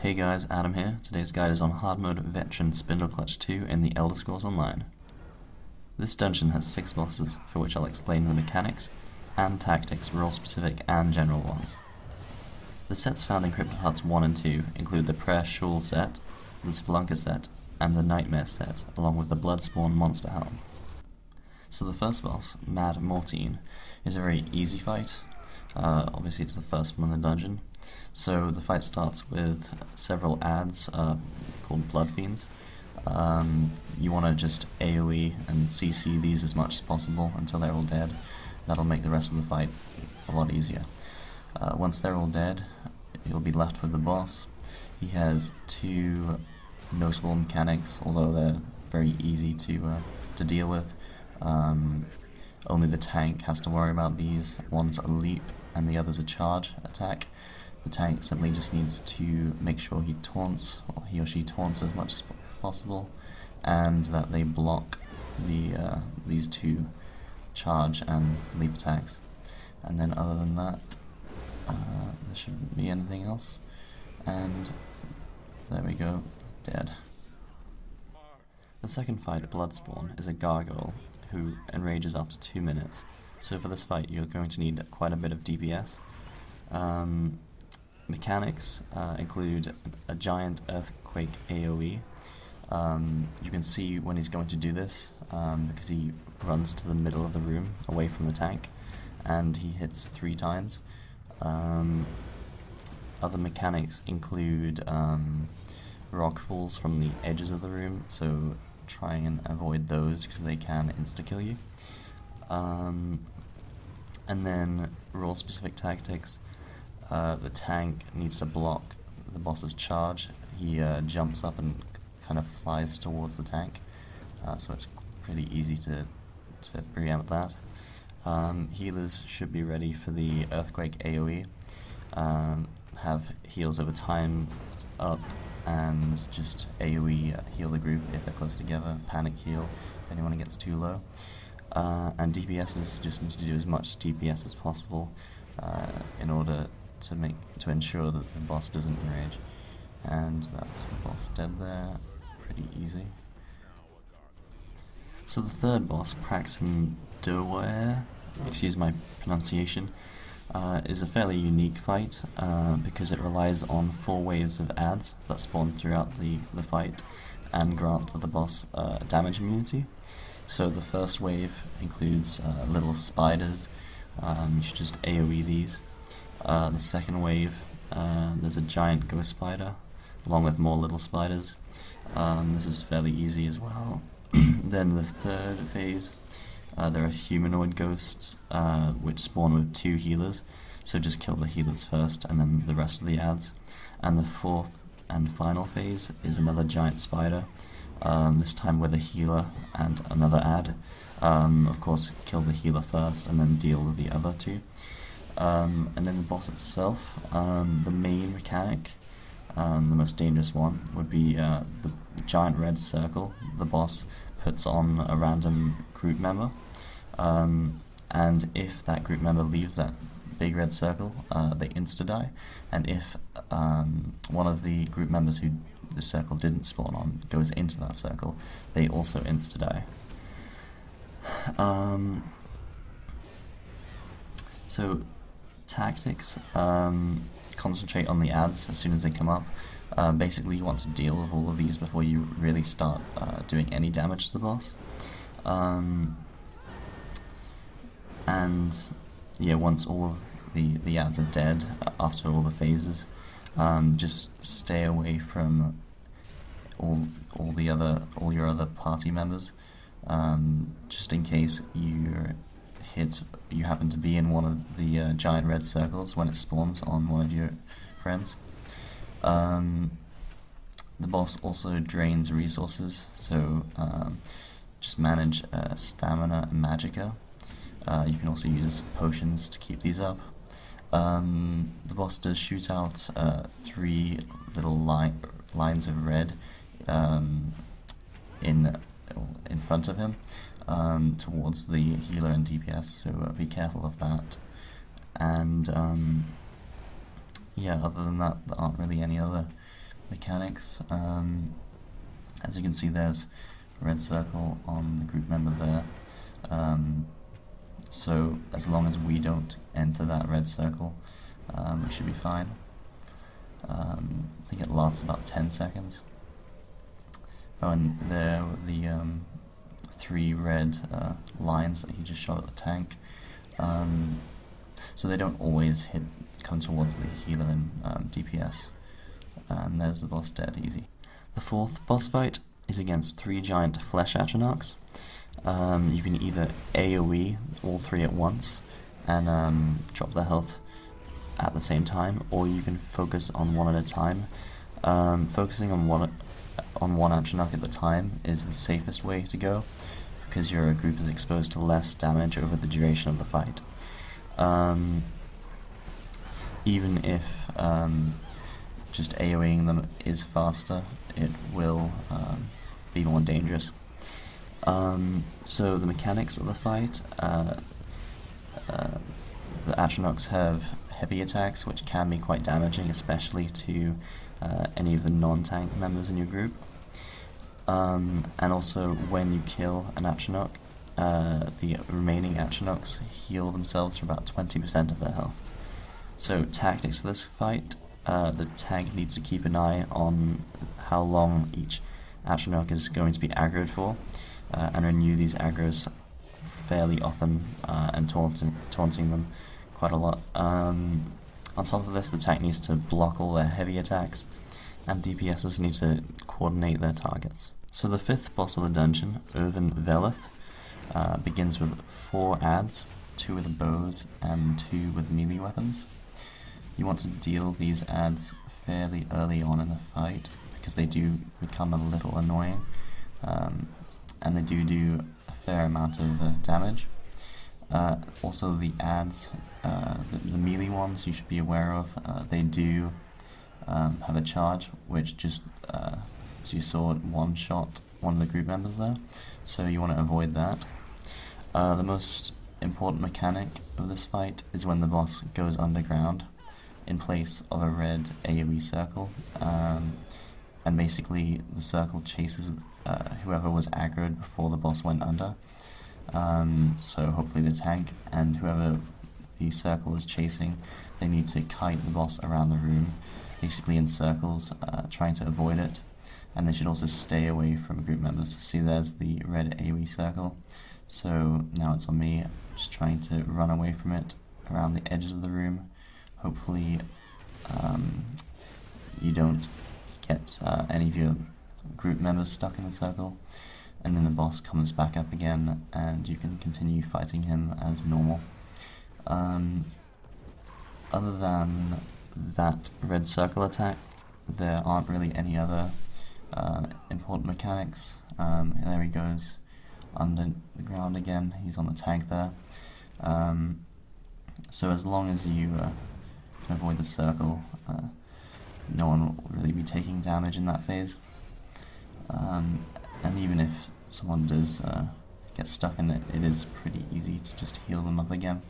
Hey guys, Adam here. Today's guide is on Hardmode Veteran Spindleclutch 2 in the Elder Scrolls Online. This dungeon has 6 bosses, for which I'll explain the mechanics and tactics, role-specific and general ones. The sets found in Crypto Hearts 1 and 2 include the Prayer Shawl set, the Spelunker set, and the Nightmare set, along with the Bloodspawn monster helm. So the first boss, Mad Mortine, is a very easy fight. Obviously it's the first one in the dungeon. So the fight starts with several adds called Blood Fiends. You want to just AoE and CC these as much as possible until they're all dead. That'll make the rest of the fight a lot easier. Once they're all dead, you'll be left with the boss. He has 2 notable mechanics, although they're very easy to deal with. Only the tank has to worry about these. One's a leap and the other's a charge attack. The tank simply just needs to make sure he taunts, or he or she taunts as much as possible, and that they block these 2 charge and leap attacks. And then other than that, there shouldn't be anything else. And there we go, dead. The second fight, Bloodspawn, is a gargoyle who enrages after 2 minutes. So for this fight you're going to need quite a bit of DPS. Mechanics include a giant earthquake AoE. You can see when he's going to do this because he runs to the middle of the room away from the tank and he hits 3 times. Other mechanics include rock falls from the edges of the room, so try and avoid those because they can insta-kill you. And then role-specific tactics. The tank needs to block the boss's charge. He jumps up and kind of flies towards the tank, so it's pretty easy to preempt that. Healers should be ready for the earthquake AoE. Have heals over time up and just AoE heal the group if they're close together, panic heal if anyone gets too low. And DPSs just need to do as much DPS as possible in order to ensure that the boss doesn't enrage. And that's the boss dead there, pretty easy. So the third boss, Praxim Doer, excuse my pronunciation, is a fairly unique fight because it relies on 4 waves of adds that spawn throughout the fight and grant the boss damage immunity. So the first wave includes little spiders. You should just AoE these. The second wave, there's a giant ghost spider along with more little spiders. This is fairly easy as well. Then the third phase, there are humanoid ghosts which spawn with 2 healers, so just kill the healers first and then the rest of the adds. And the fourth and final phase is another giant spider, this time with a healer and another add. Of course, kill the healer first and then deal with the other 2. And then the boss itself, the main mechanic, the most dangerous one, would be the giant red circle the boss puts on a random group member. And if that group member leaves that big red circle, they insta-die. And if one of the group members who the circle didn't spawn on goes into that circle, they also insta-die. So tactics, concentrate on the adds as soon as they come up. Basically you want to deal with all of these before you really start doing any damage to the boss. And yeah, once all of the adds are dead, after all the phases, just stay away from all your other party members, just in case you happen to be in one of the giant red circles when it spawns on one of your friends. The boss also drains resources, so just manage stamina and magicka. You can also use potions to keep these up. The boss does shoot out 3 little lines of red in front of him towards the healer and DPS, so be careful of that. And yeah, other than that, there aren't really any other mechanics. As you can see, there's a red circle on the group member there. So as long as we don't enter that red circle, we should be fine. I think it lasts about 10 seconds. Oh, and there were the 3 red lines that he just shot at the tank. So they don't always come towards the healer and DPS. And there's the boss dead, easy. The 4th boss fight is against 3 giant flesh Atronachs. You can either AoE all 3 at once and drop their health at the same time, or you can focus on one at a time. Focusing on one Atronach at the time is the safest way to go, because your group is exposed to less damage over the duration of the fight. Even if just AoEing them is faster, it will be more dangerous. So the mechanics of the fight, the Atronachs have heavy attacks, which can be quite damaging, especially to any of the non-tank members in your group. And also, when you kill an Atronach, the remaining Atronachs heal themselves for about 20% of their health. So tactics for this fight, the tank needs to keep an eye on how long each Atronach is going to be aggroed for, and renew these aggros fairly often, and taunting them quite a lot. On top of this, the tank needs to block all their heavy attacks, and DPSs need to coordinate their targets. So the 5th boss of the dungeon, Veleth, begins with 4 adds, 2 with bows and 2 with melee weapons. You want to deal these adds fairly early on in the fight, because they do become a little annoying, and they do a fair amount of damage. Also the adds, the melee ones you should be aware of, they do have a charge which just, as you saw, one-shot one of the group members there, so you want to avoid that. The most important mechanic of this fight is when the boss goes underground in place of a red AoE circle, and basically the circle chases whoever was aggroed before the boss went under. So hopefully the tank, and whoever the circle is chasing, they need to kite the boss around the room, basically in circles, trying to avoid it. And they should also stay away from group members. See, there's the red AoE circle. So now it's on me, just trying to run away from it around the edges of the room. Hopefully you don't get any of your group members stuck in the circle, and then the boss comes back up again and you can continue fighting him as normal. Other than that red circle attack, there aren't really any other important mechanics. There he goes under the ground again, he's on the tank there. So as long as you can avoid the circle, no one will really be taking damage in that phase. And even if someone does get stuck in it, it is pretty easy to just heal them up again.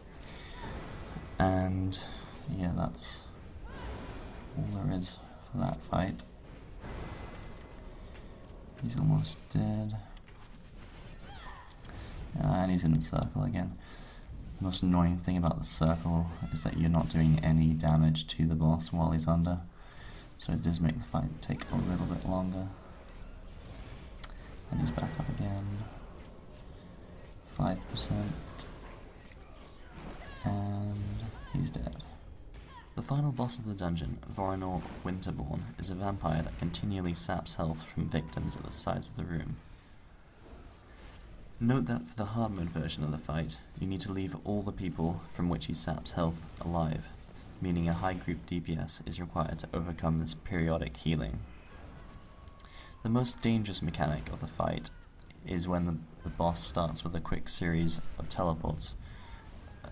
And yeah, that's all there is for that fight. He's almost dead. And he's in the circle again. The most annoying thing about the circle is that you're not doing any damage to the boss while he's under, so it does make the fight take a little bit longer. And he's back up again. 5%. And he's dead. The final boss of the dungeon, Vorenor Winterborn, is a vampire that continually saps health from victims at the sides of the room. Note that for the hard mode version of the fight, you need to leave all the people from which he saps health alive, meaning a high group DPS is required to overcome this periodic healing. The most dangerous mechanic of the fight is when the boss starts with a quick series of teleports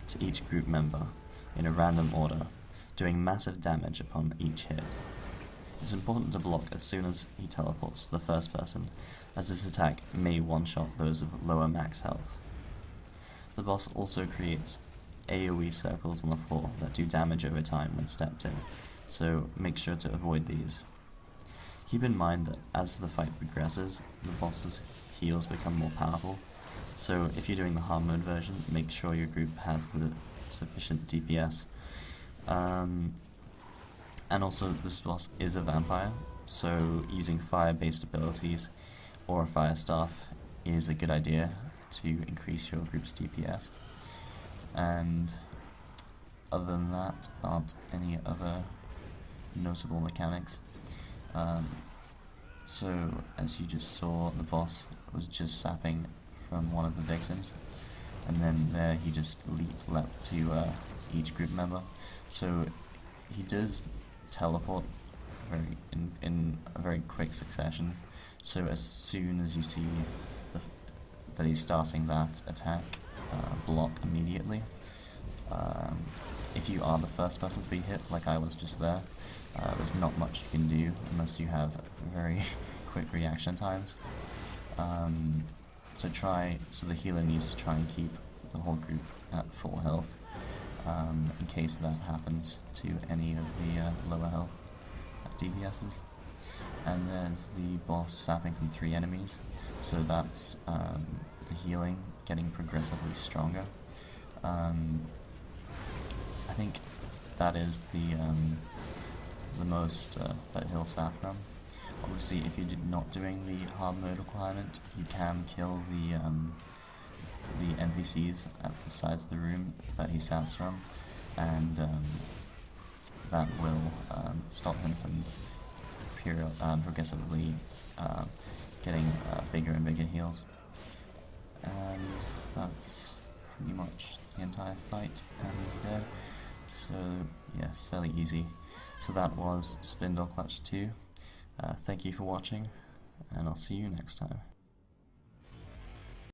to each group member in a random order, doing massive damage upon each hit. It's important to block as soon as he teleports to the first person, as this attack may one-shot those with lower max health. The boss also creates AoE circles on the floor that do damage over time when stepped in, so make sure to avoid these. Keep in mind that as the fight progresses, the boss's heals become more powerful, so if you're doing the hard mode version, make sure your group has the sufficient DPS. And also, this boss is a vampire, so using fire-based abilities or a fire staff is a good idea to increase your group's DPS. And other than that, aren't any other notable mechanics. So, as you just saw, the boss was just sapping from one of the victims, and then there he just leapt to each group member. So he does teleport in a very quick succession. So as soon as you see that he's starting that attack, block immediately. If you are the first person to be hit, like I was just there, there's not much you can do unless you have very quick reaction times. So the healer needs to try and keep the whole group at full health, in case that happens to any of the lower health DPSs. And there's the boss sapping from 3 enemies, so that's the healing getting progressively stronger. I think that is the most that he'll sap from. Obviously, if you're not doing the hard mode requirement, you can kill the NPCs at the sides of the room that he saps from, and that will stop him from progressively getting bigger and bigger heals. And that's pretty much the entire fight, and he's dead. So yes, fairly easy. So that was Spindleclutch 2. Thank you for watching, and I'll see you next time.